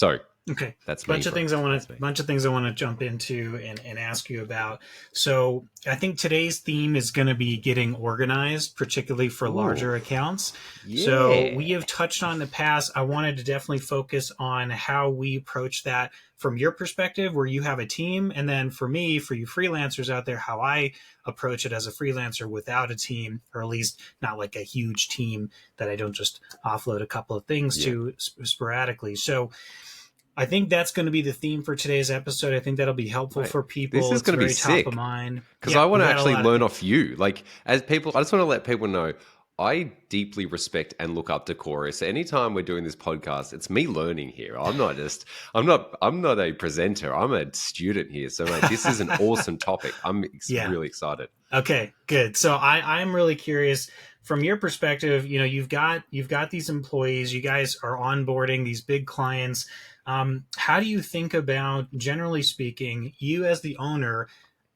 So Okay. that's me. Bunch of things I want to jump into and ask you about. So I think today's theme is going to be getting organized, particularly for Ooh, larger accounts. So we yeah. have touched on in the past. I wanted to definitely focus on how we approach that from your perspective, where you have a team, and then for me, for you freelancers out there, how I approach it as a freelancer without a team, or at least not like a huge team that I don't just offload a couple of things Yeah. to sporadically. So I think that's going to be the theme for today's episode. I think that'll be helpful Mate, for this people. is It's going to be very top of sick mind. because Yeah, I want we to got a actually lot of learn things. off you. Like, as people, I just want to let people know I deeply respect and look up to Cory. So anytime we're doing this podcast, it's me learning here. I'm not a presenter. I'm a student here. So, mate, this is an awesome topic. I'm Yeah. really excited. Okay, good. So I'm really curious from your perspective. You know, you've got these employees. You guys are onboarding these big clients. How do you think about, generally speaking, you as the owner?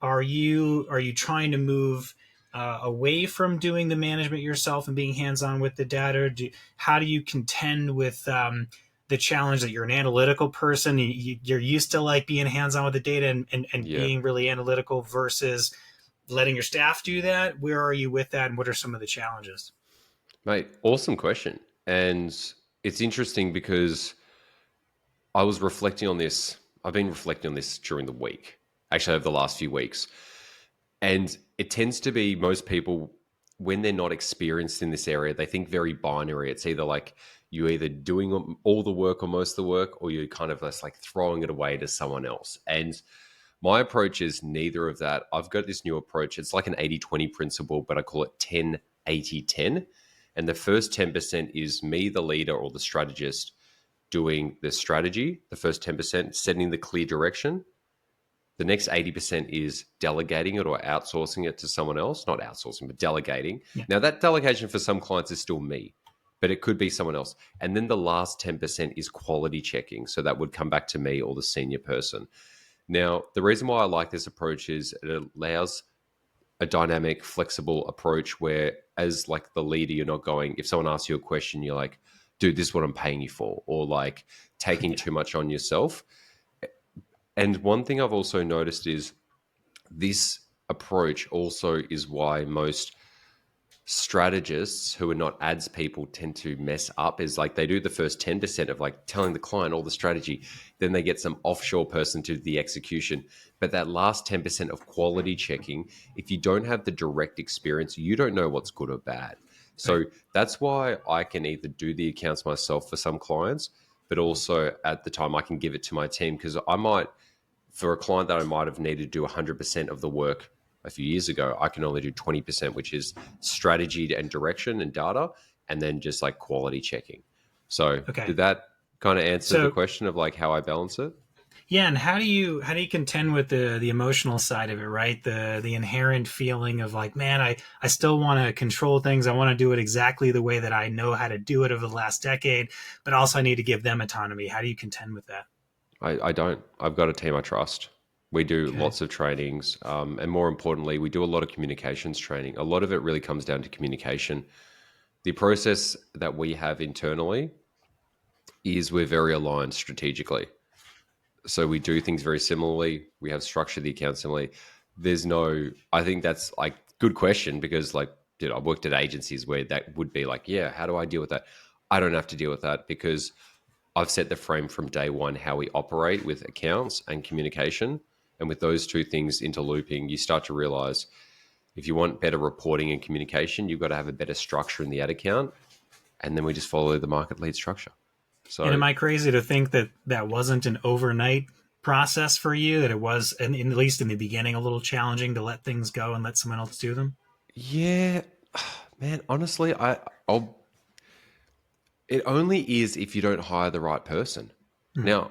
Are you trying to move away from doing the management yourself and being hands on with the data? How do you contend with the challenge that you're an analytical person? You're used to like being hands on with the data and Yeah. being really analytical versus letting your staff do that. Where are you with that, and what are some of the challenges? Mate, awesome question. And it's interesting because I was reflecting on this. I've been reflecting on this during the week, actually, over the last few weeks. And it tends to be most people, when they're not experienced in this area, they think very binary. It's either like you're either doing all the work or most of the work, or you're kind of just like throwing it away to someone else. And my approach is neither of that. I've got this new approach. It's like an 80-20 principle, but I call it 10-80-10. And the first 10% is me, the leader or the strategist, doing the strategy. The first 10%, setting the clear direction. The next 80% is delegating it or outsourcing it to someone else. Not outsourcing, but delegating. Yeah. Now, that delegation for some clients is still me, but it could be someone else. And then the last 10% is quality checking. So that would come back to me or the senior person. Now, the reason why I like this approach is it allows a dynamic, flexible approach where, as like the leader, you're not going, if someone asks you a question, you're like, dude, this is what I'm paying you for, or like taking Yeah. too much on yourself. And one thing I've also noticed is this approach also is why most strategists who are not ads people tend to mess up is like they do the first 10% of like telling the client all the strategy, then they get some offshore person to do the execution, but that last 10% of quality checking, if you don't have the direct experience, you don't know what's good or bad. Right. So that's why I can either do the accounts myself for some clients, but also at the time I can give it to my team, because I might, for a client that I might have needed to do 100% of the work a few years ago, I can only do 20%, which is strategy and direction and data, and then just like quality checking. So Okay. did that kind of answer the So question of like how I balance it? yeah, and how do you contend with the emotional side of it, right? The inherent feeling of like, man, I still want to control things. I want to do it exactly the way that I know how to do it over the last decade, but also I need to give them autonomy. How do you contend with that? I don't. I've got a team I trust. We do Okay. lots of trainings. And more importantly, we do a lot of communications training. A lot of it really comes down to communication. The process that we have internally is we're very aligned strategically. So we do things very similarly. We have structured the account similarly. There's no, I think that's like good question, because like, dude, I worked at agencies where that would be like, yeah, how do I deal with that? I don't have to deal with that because I've set the frame from day one how we operate with accounts and communication. And with those two things interlooping, you start to realize if you want better reporting and communication, you've got to have a better structure in the ad account. And then we just follow the market lead structure. And am So I crazy to think that that wasn't an overnight process for you? That it was, and at least in the beginning, a little challenging to let things go and let someone else do them? yeah, man, honestly, I'll it only is if you don't hire the right person. Hmm. Now,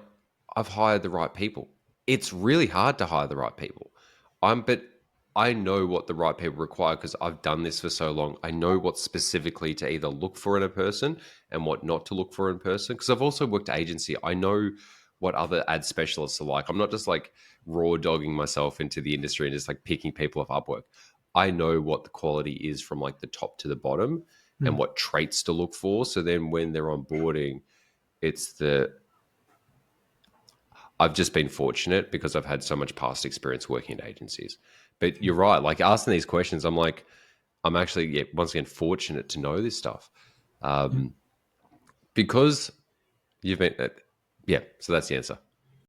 I've hired the right people. It's really hard to hire the right people. But I know what the right people require because I've done this for so long. I know what specifically to either look for in a person and what not to look for in a person. Because I've also worked agency. I know what other ad specialists are like. I'm not just like raw dogging myself into the industry and just like picking people off Upwork. I know what the quality is from like the top to the bottom Hmm. and what traits to look for. So then when they're onboarding, it's the I've just been fortunate because I've had so much past experience working in agencies. But you're right. Like asking these questions, I'm like, I'm actually, yeah, once again, fortunate to know this stuff. Mm. Because you've been, yeah, so that's the answer.